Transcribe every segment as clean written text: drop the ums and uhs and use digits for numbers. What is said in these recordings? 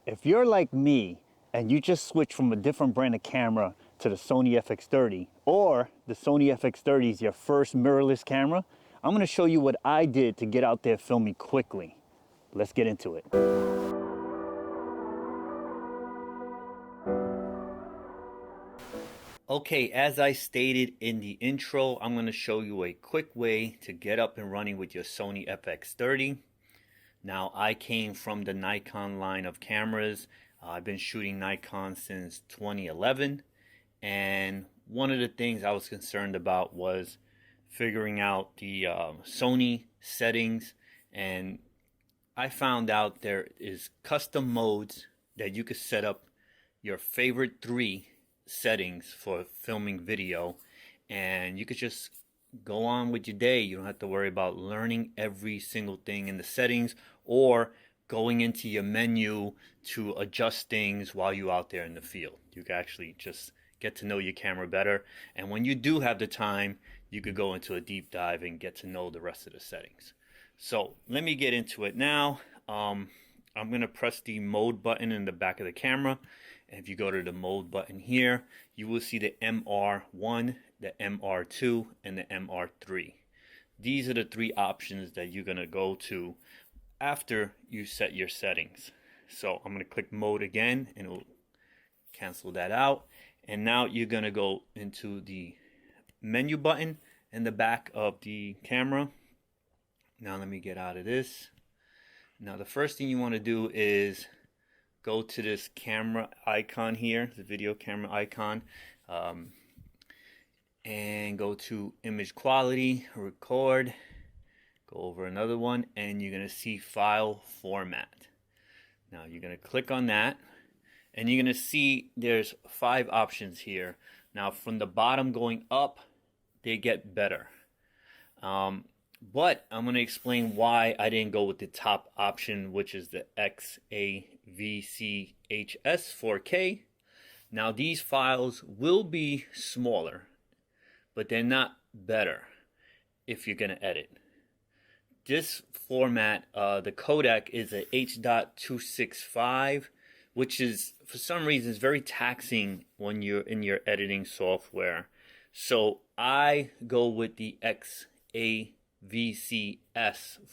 If you're like me and you just switch from a different brand of camera to the Sony FX30, or the Sony FX30 is your first mirrorless camera, I'm gonna show you what I did to get out there filming quickly. Let's get into it. Okay, as I stated in the intro, I'm gonna show you a quick way to get up and running with your Sony FX30. Now, I came from the Nikon line of cameras. I've been shooting Nikon since 2011, and one of the things I was concerned about was figuring out the Sony settings, and I found out there is custom modes that you could set up your favorite 3 settings for filming video, and you could just go on with your day. You don't have to worry about learning every single thing in the settings or going into your menu to adjust things while you're out there in the field. You can actually just get to know your camera better, and when you do have the time, you could go into a deep dive and get to know the rest of the settings. So let me get into it now. I'm going to press the mode button in the back of the camera. And if you go to the mode button here, you will see the MR1, the MR2, and the MR3. These are the 3 options that you're going to go to after you set your settings. So I'm going to click mode again, and it'll cancel that out. And now you're going to go into the menu button in the back of the camera. Now let me get out of this. Now the first thing you want to do is go to this camera icon here, the video camera icon, and go to image quality, record, go over another one, and you're going to see file format. Now you're going to click on that, and you're going to see there's 5 options here. Now from the bottom going up, they get better. But I'm going to explain why I didn't go with the top option, which is the XAVCHS 4K. Now these files will be smaller, but they're not better if you're going to edit. This format, the codec is a H.265, which is, for some reason, is very taxing when you're in your editing software. So I go with the XAVCS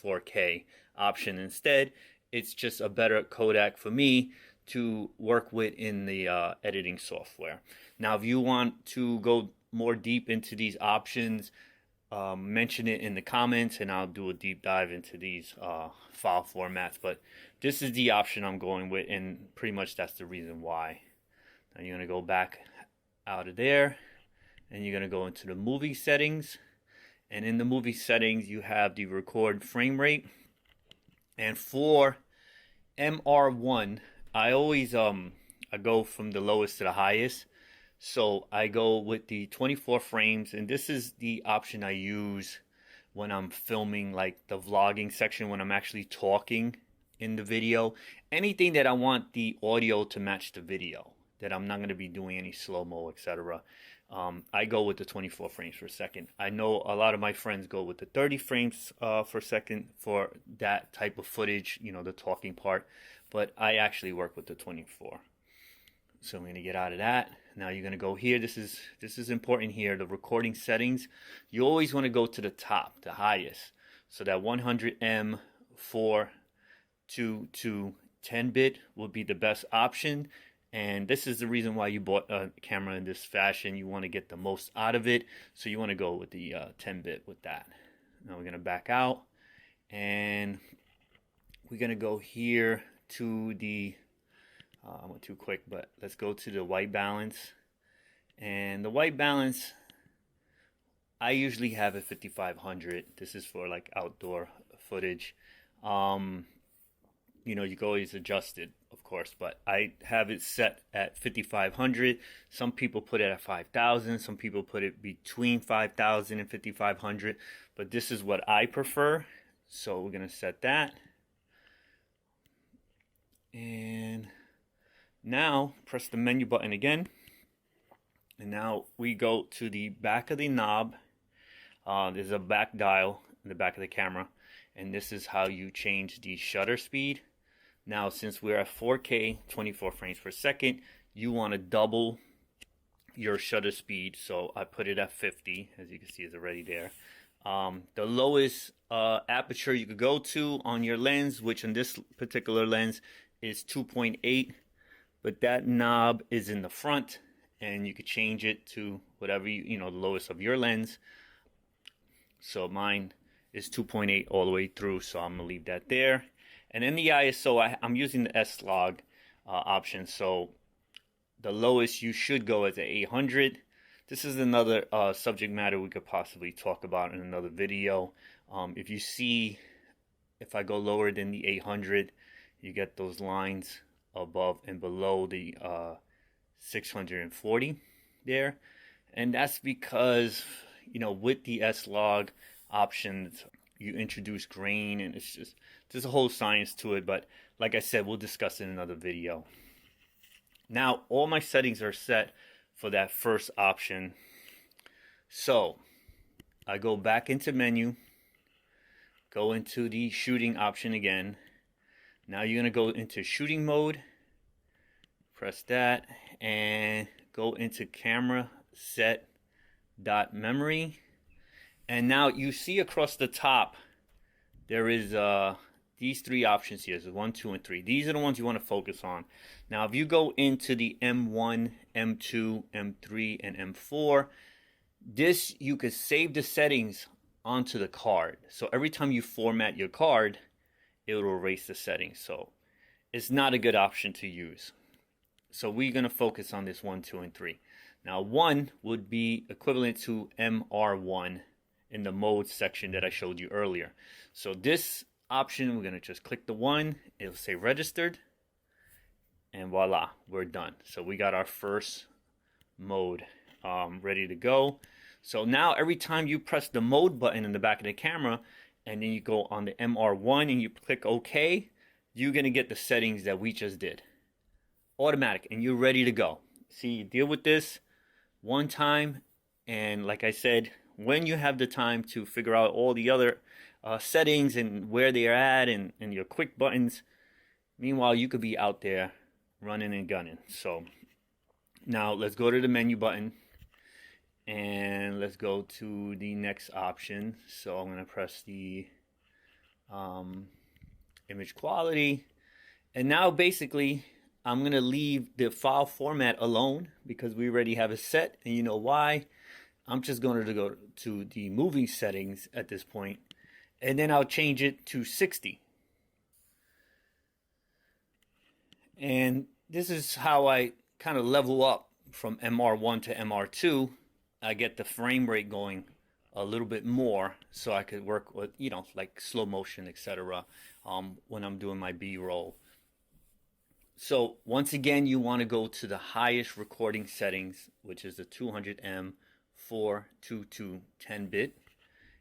4K option instead. It's just a better codec for me to work with in the editing software. Now, if you want to go more deep into these options, mention it in the comments, and I'll do a deep dive into these file formats. But this is the option I'm going with, and pretty much that's the reason why. Now you're going to go back out of there, and you're going to go into the movie settings. And in the movie settings, you have the record frame rate. And for MR1, I always I go from the lowest to the highest. So I go with the 24 frames, and this is the option I use when I'm filming, like the vlogging section, when I'm actually talking in the video. Anything that I want the audio to match the video, that I'm not going to be doing any slow-mo, etc. I go with the 24 frames per second. I know a lot of my friends go with the 30 frames per second for that type of footage, you know, the talking part, but I actually work with the 24. So I'm going to get out of that. Now you're going to go here. This is important here, the recording settings. You always want to go to the top, the highest. So that 100M 4 to 10-bit will be the best option. And this is the reason why you bought a camera in this fashion. You want to get the most out of it. So you want to go with the 10-bit with that. Now we're going to back out. And we're going to go here to the... I went too quick, but let's go to the white balance. And the white balance, I usually have it 5500. This is for like outdoor footage. You know, you can always adjust it, of course, but I have it set at 5500. Some people put it at 5000. Some people put it between 5000 and 5500. But this is what I prefer. So we're going to set that. And now press the menu button again. And now we go to the back of the knob. There's a back dial in the back of the camera. And this is how you change the shutter speed. Now, since we're at 4K, 24 frames per second, you want to double your shutter speed. So I put it at 50, as you can see, it's already there. The lowest aperture you could go to on your lens, which in this particular lens is 2.8, but that knob is in the front, and you could change it to whatever the lowest of your lens. So mine is 2.8 all the way through, so I'm gonna leave that there. And then the ISO, I'm using the S-Log option, so the lowest you should go is at 800. This is another subject matter we could possibly talk about in another video. If you see, if I go lower than the 800, you get those lines above and below the 640 there. And that's because, with the S-Log options, you introduce grain, and it's just, there's a whole science to it. But like I said, we'll discuss it in another video. Now, all my settings are set for that first option. So I go back into menu, go into the shooting option again. Now you're going to go into shooting mode, press that, and go into camera set dot memory. And now you see across the top there is these three options here. So 1, 2, and 3. These are the ones you want to focus on. Now if you go into the M1, M2, M3, and M4, this, you could save the settings onto the card. So every time you format your card, it will erase the settings. So it's not a good option to use. So we're going to focus on this 1, 2, and 3. Now 1 would be equivalent to MR1 in the mode section that I showed you earlier. So this option, we're going to just click the 1, it'll say registered, and voila, we're done. So we got our first mode ready to go. So now every time you press the mode button in the back of the camera, and then you go on the MR1 and you click OK, you're going to get the settings that we just did. Automatic, and you're ready to go. See, you deal with this one time, and like I said, when you have the time to figure out all the other settings and where they are at, and your quick buttons, meanwhile you could be out there running and gunning. So now let's go to the menu button, and let's go to the next option. So I'm going to press the image quality, and now basically I'm going to leave the file format alone because we already have it set, and you know why. I'm just going to go to the movie settings at this point, and then I'll change it to 60. And this is how I kind of level up from MR1 to MR2. I get the frame rate going a little bit more, so I could work with, like slow motion, etc. When I'm doing my B-roll. So once again, you want to go to the highest recording settings, which is the 200M 422 10-bit.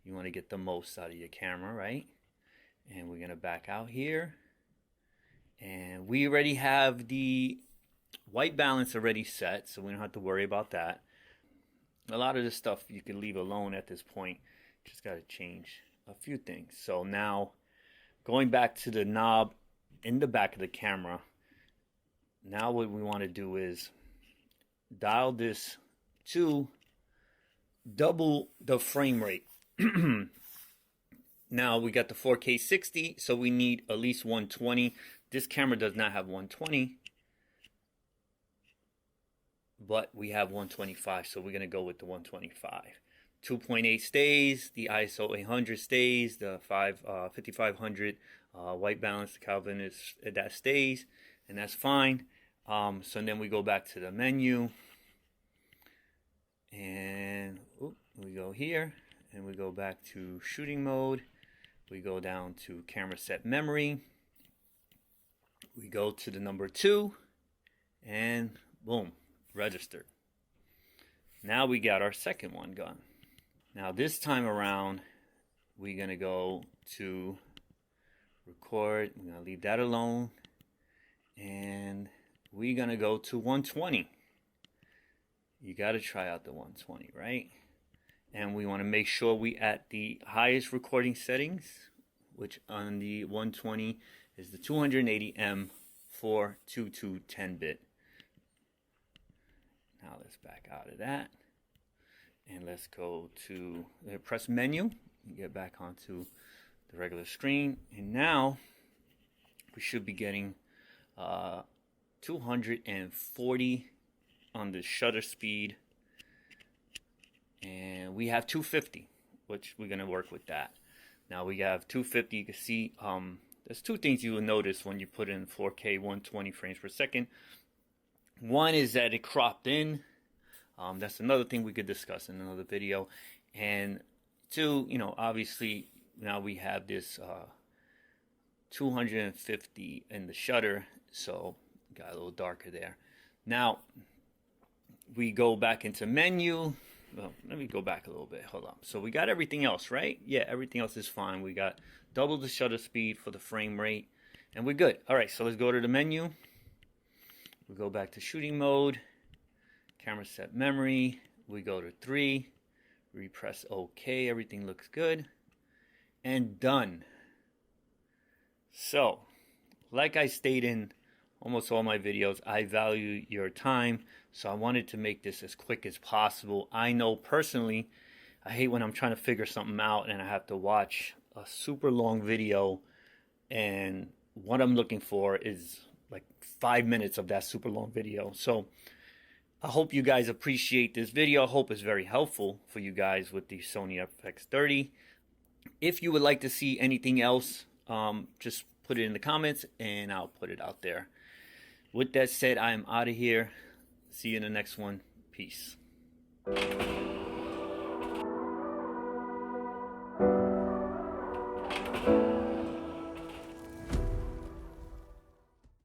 You want to get the most out of your camera, right? And we're going to back out here, and we already have the white balance already set, so we don't have to worry about that. A lot of this stuff you can leave alone at this point. Just got to change a few things. So now going back to the knob in the back of the camera, now what we want to do is dial this to double the frame rate. Now we got the 4K 60, so we need at least 120. This camera does not have 120, but we have 125, so we're going to go with the 125. 2.8 stays, the ISO 800 stays, the 5500 white balance, Kelvin, that stays, and that's fine. So then we go back to the menu, and we go here, and we go back to shooting mode. We go down to camera set memory. We go to the number 2, and boom, registered. Now we got our second one gone. Now this time around, we're going to go to record. We're going to leave that alone, and we're going to go to 120. You got to try out the 120, right? And we want to make sure we at the highest recording settings, which on the 120 is the 280M 422 10-bit. Now let's back out of that. And let's go to press menu. Get back onto the regular screen. And now we should be getting 240 on the shutter speed. And we have 250, which we're going to work with that. Now we have 250. You can see there's two things you will notice when you put in 4K 120 frames per second. One is that it cropped in. That's another thing we could discuss in another video. And two, you know, obviously now we have this 250 in the shutter, so got a little darker there. Now we go back into menu. Well, let me go back a little bit. Hold on. So we got everything else, right? Yeah, everything else is fine. We got double the shutter speed for the frame rate, and we're good. All right, so let's go to the menu. We go back to shooting mode, camera set memory. We go to 3. We press OK. Everything looks good, and done. So, like I state in almost all my videos, I value your time, so I wanted to make this as quick as possible. I know personally, I hate when I'm trying to figure something out and I have to watch a super long video, and what I'm looking for is like 5 minutes of that super long video. So I hope you guys appreciate this video. I hope it's very helpful for you guys with the Sony FX30. If you would like to see anything else, just put it in the comments and I'll put it out there. With that said, I am out of here. See you in the next one. Peace.